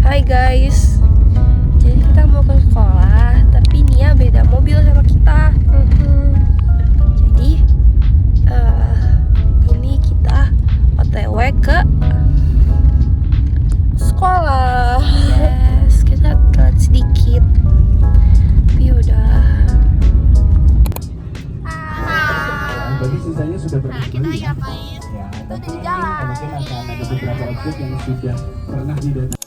Hai guys, jadi kita mau ke sekolah, tapi Nia beda mobil sama kita. Jadi ini kita OTW ke sekolah. Yes, kita telat sedikit, tapi udah. Bagi sisanya sudah Kita ngapain? Ya, Itu di jalan. mungkin akan ada beberapa objek yang sudah pernah didatangkan.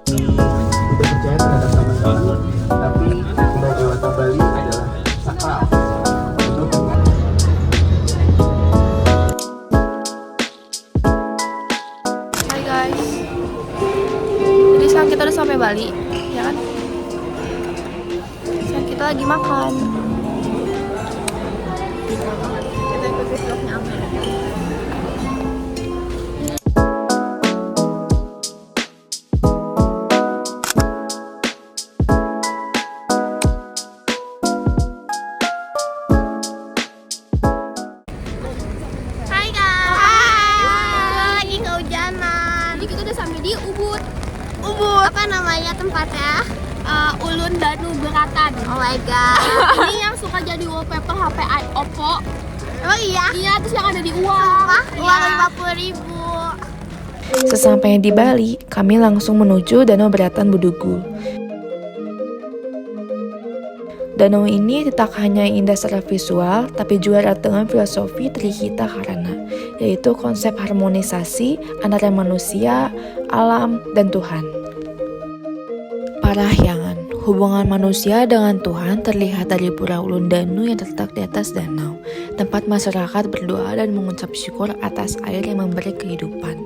Kita percaya terhadap taman-taman, tapi Pulau Dewata Bali adalah sakral. Untuk Hai guys, jadi sekarang kita udah sampai Bali, ya kan? Sekarang kita lagi makan. Kita ikuti vlognya Amel. Hai guys. Hai. Lagi kehujanan. Jadi kita udah sampai di Ubud. Apa namanya tempatnya? Ulun Danu Beratan. Oh my god. Ini yang suka jadi wallpaper HP Oppo. Emang iya? Iya, terus yang ada di uang. Wah, uang Iya. 50.000. Sesampainya di Bali, kami langsung menuju Danau Beratan Budugul. Danau ini tak hanya indah secara visual, tapi juga erat dengan filosofi Trihita Karana, yaitu konsep harmonisasi antara manusia, alam, dan Tuhan. Parahyangan, hubungan manusia dengan Tuhan terlihat dari Pura Ulun Danu yang terletak di atas danau, tempat masyarakat berdoa dan mengucap syukur atas air yang memberi kehidupan.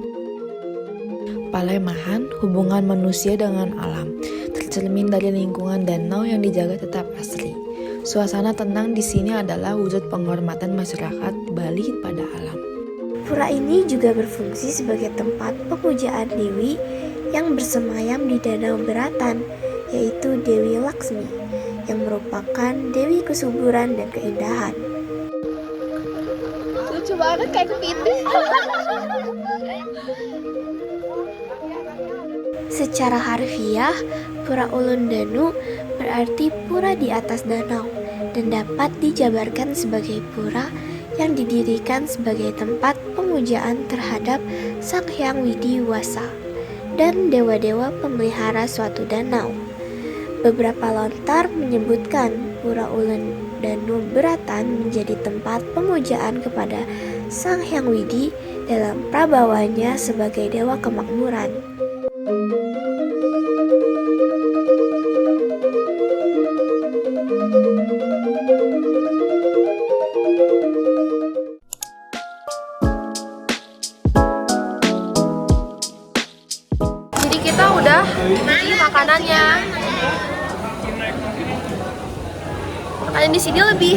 Palemahan, hubungan manusia dengan alam, tercermin dari lingkungan danau yang dijaga tetap asri. Suasana tenang di sini adalah wujud penghormatan masyarakat Bali pada alam. Pura ini juga berfungsi sebagai tempat pemujaan Dewi yang bersemayam di Danau Beratan, yaitu Dewi Laksmi, yang merupakan Dewi kesuburan dan keindahan. Lucu banget kayak kepiting. Secara harfiah, Pura Ulun Danu berarti pura di atas danau dan dapat dijabarkan sebagai pura yang didirikan sebagai tempat pemujaan terhadap Sang Hyang Widiwasa dan dewa-dewa pemelihara suatu danau. Beberapa lontar menyebutkan Pura Ulun Danu Beratan menjadi tempat pemujaan kepada Sang Hyang Widi dalam prabawanya sebagai dewa kemakmuran. Jadi kita udah beli makanannya. Makanan di sini lebih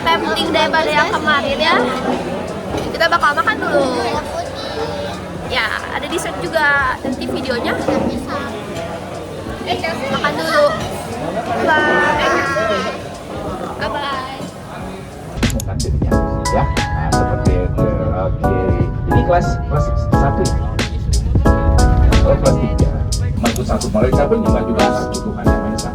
tempting daripada yang kemarin ya. Kita bakal makan dulu. Ya, ada dessert juga. Nanti videonya makan dulu. Bye. Bye. bukan jadinya, ya. Nah, seperti itu. Oke. Ini kelas 1 ya? Oh, kelas 3. Maksud satu mereka pun juga satu Tuhan yang Maha Esa.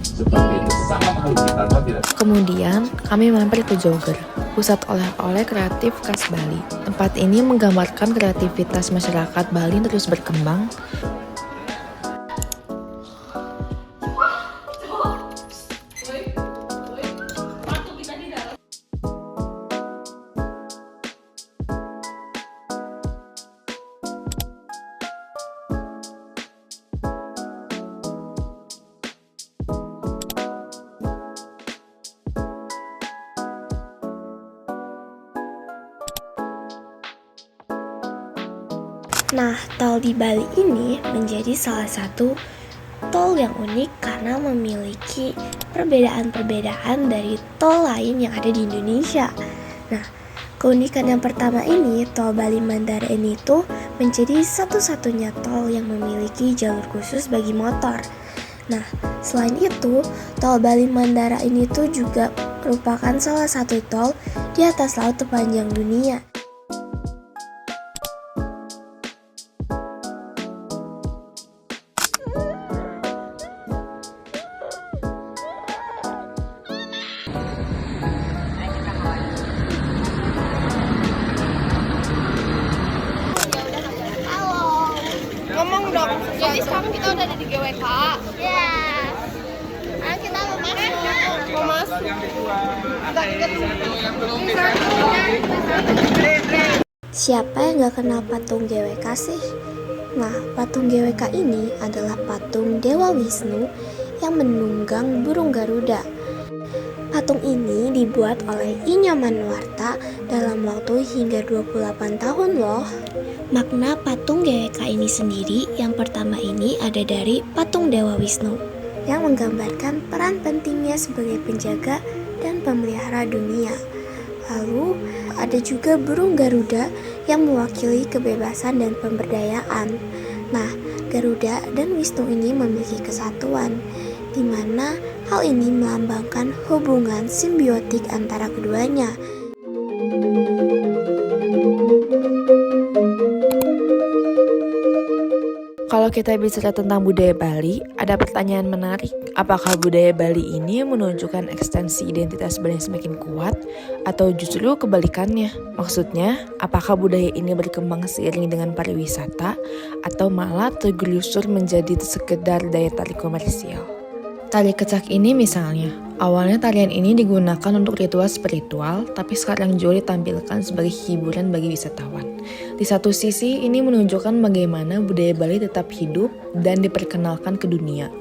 Seperti itu. Sama makhluk kita tidak. Kemudian, kami mampir ke Jogger, pusat oleh-oleh kreatif khas Bali. Tempat ini menggambarkan kreativitas masyarakat Bali terus berkembang. Nah, tol di Bali ini menjadi salah satu tol yang unik karena memiliki perbedaan-perbedaan dari tol lain yang ada di Indonesia. Nah, keunikan yang pertama ini, tol Bali Mandara ini tuh menjadi satu-satunya tol yang memiliki jalur khusus bagi motor. Nah, selain itu, tol Bali Mandara ini tuh juga merupakan salah satu tol di atas laut terpanjang dunia. Ngomong dong. Jadi sekarang kita udah ada di GWK. Ya. Sekarang kita mau masuk. Mau masuk. Siapa yang gak kenal patung GWK sih? Nah, patung GWK ini adalah patung Dewa Wisnu yang menunggang burung Garuda. Patung ini dibuat oleh Inyomanuarta dalam waktu hingga 28 tahun loh. Makna patung GWK ini sendiri yang pertama ini ada dari patung Dewa Wisnu yang menggambarkan peran pentingnya sebagai penjaga dan pemelihara dunia. Lalu ada juga burung Garuda yang mewakili kebebasan dan pemberdayaan. Nah, Garuda dan Wisnu ini memiliki kesatuan, di mana hal ini melambangkan hubungan simbiotik antara keduanya. Kalau kita bicara tentang budaya Bali, ada pertanyaan menarik. Apakah budaya Bali ini menunjukkan ekstensi identitas Bali yang semakin kuat, atau justru kebalikannya? Maksudnya, apakah budaya ini berkembang seiring dengan pariwisata, atau malah tergelusur menjadi sekedar daya tarik komersial? Tari kecak ini misalnya, awalnya tarian ini digunakan untuk ritual spiritual, tapi sekarang juga ditampilkan sebagai hiburan bagi wisatawan. Di satu sisi, ini menunjukkan bagaimana budaya Bali tetap hidup dan diperkenalkan ke dunia.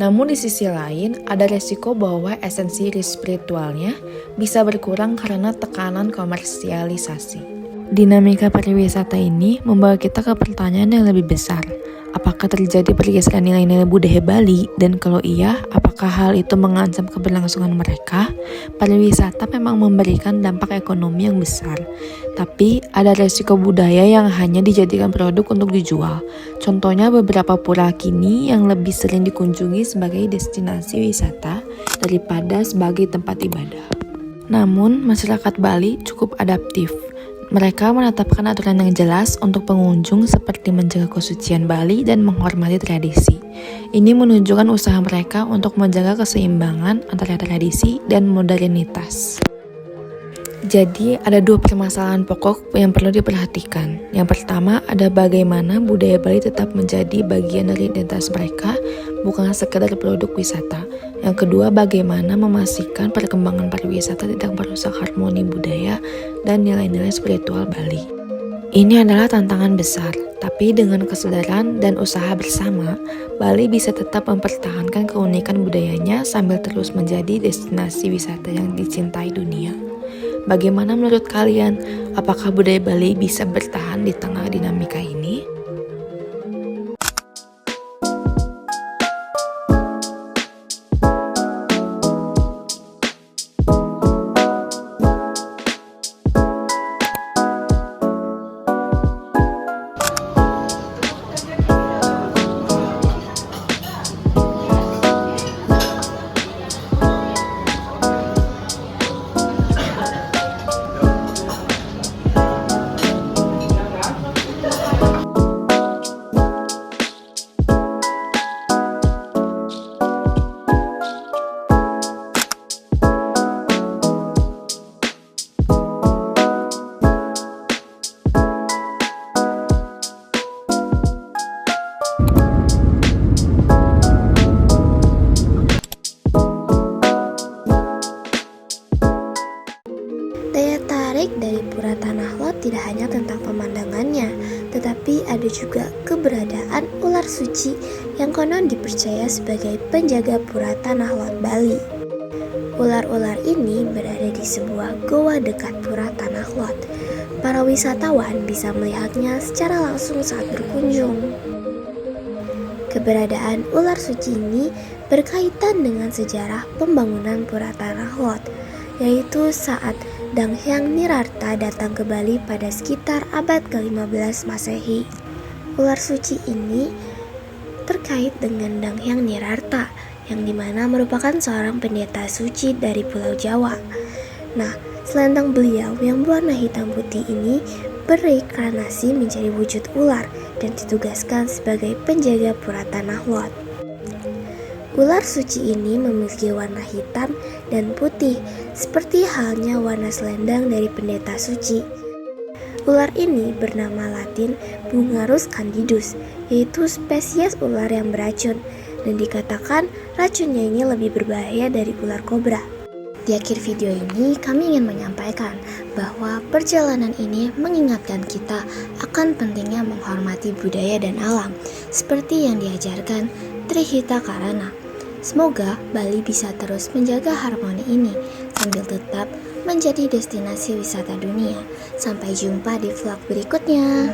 Namun di sisi lain, ada resiko bahwa esensi spiritualnya bisa berkurang karena tekanan komersialisasi. Dinamika pariwisata ini membawa kita ke pertanyaan yang lebih besar. Apakah terjadi pergeseran nilai-nilai budaya Bali? Dan kalau iya, apakah hal itu mengancam keberlangsungan mereka? Pariwisata memang memberikan dampak ekonomi yang besar, tapi ada resiko budaya yang hanya dijadikan produk untuk dijual. Contohnya beberapa pura kini yang lebih sering dikunjungi sebagai destinasi wisata daripada sebagai tempat ibadah. Namun, masyarakat Bali cukup adaptif. Mereka menetapkan aturan yang jelas untuk pengunjung seperti menjaga kesucian Bali dan menghormati tradisi. Ini menunjukkan usaha mereka untuk menjaga keseimbangan antara tradisi dan modernitas. Jadi, ada dua permasalahan pokok yang perlu diperhatikan. Yang pertama, ada bagaimana budaya Bali tetap menjadi bagian dari identitas mereka, bukan sekedar produk wisata. Yang kedua, bagaimana memastikan perkembangan pariwisata tidak merusak harmoni budaya dan nilai-nilai spiritual Bali. Ini adalah tantangan besar, tapi dengan kesadaran dan usaha bersama, Bali bisa tetap mempertahankan keunikan budayanya sambil terus menjadi destinasi wisata yang dicintai dunia. Bagaimana menurut kalian? Apakah budaya Bali bisa bertahan di tengah dinamika ini? Daya tarik dari Pura Tanah Lot tidak hanya tentang pemandangannya, tetapi ada juga keberadaan ular suci yang konon dipercaya sebagai penjaga Pura Tanah Lot Bali. Ular-ular ini berada di sebuah goa dekat Pura Tanah Lot. Para wisatawan bisa melihatnya secara langsung saat berkunjung. Keberadaan ular suci ini berkaitan dengan sejarah pembangunan Pura Tanah Lot, yaitu saat Dang Hyang Nirarta datang ke Bali pada sekitar abad ke-15 Masehi. Ular suci ini terkait dengan Dang Hyang Nirarta, yang dimana merupakan seorang pendeta suci dari Pulau Jawa. Nah, selendang beliau yang berwarna hitam putih ini bereinkarnasi menjadi wujud ular dan ditugaskan sebagai penjaga Pura Tanah Lot. Ular suci ini memiliki warna hitam dan putih, seperti halnya warna selendang dari pendeta suci. Ular ini bernama Latin Bungarus candidus, yaitu spesies ular yang beracun, dan dikatakan racunnya ini lebih berbahaya dari ular kobra. Di akhir video ini, kami ingin menyampaikan bahwa perjalanan ini mengingatkan kita akan pentingnya menghormati budaya dan alam, seperti yang diajarkan Trihita Karana. Semoga Bali bisa terus menjaga harmoni ini, sambil tetap menjadi destinasi wisata dunia. Sampai jumpa di vlog berikutnya.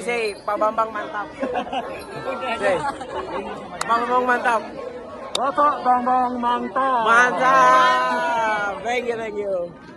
Say, Pak Bambang mantap. Say, Bang Bambang mantap. Bapak Bambang mantap. Mantap. Thank you.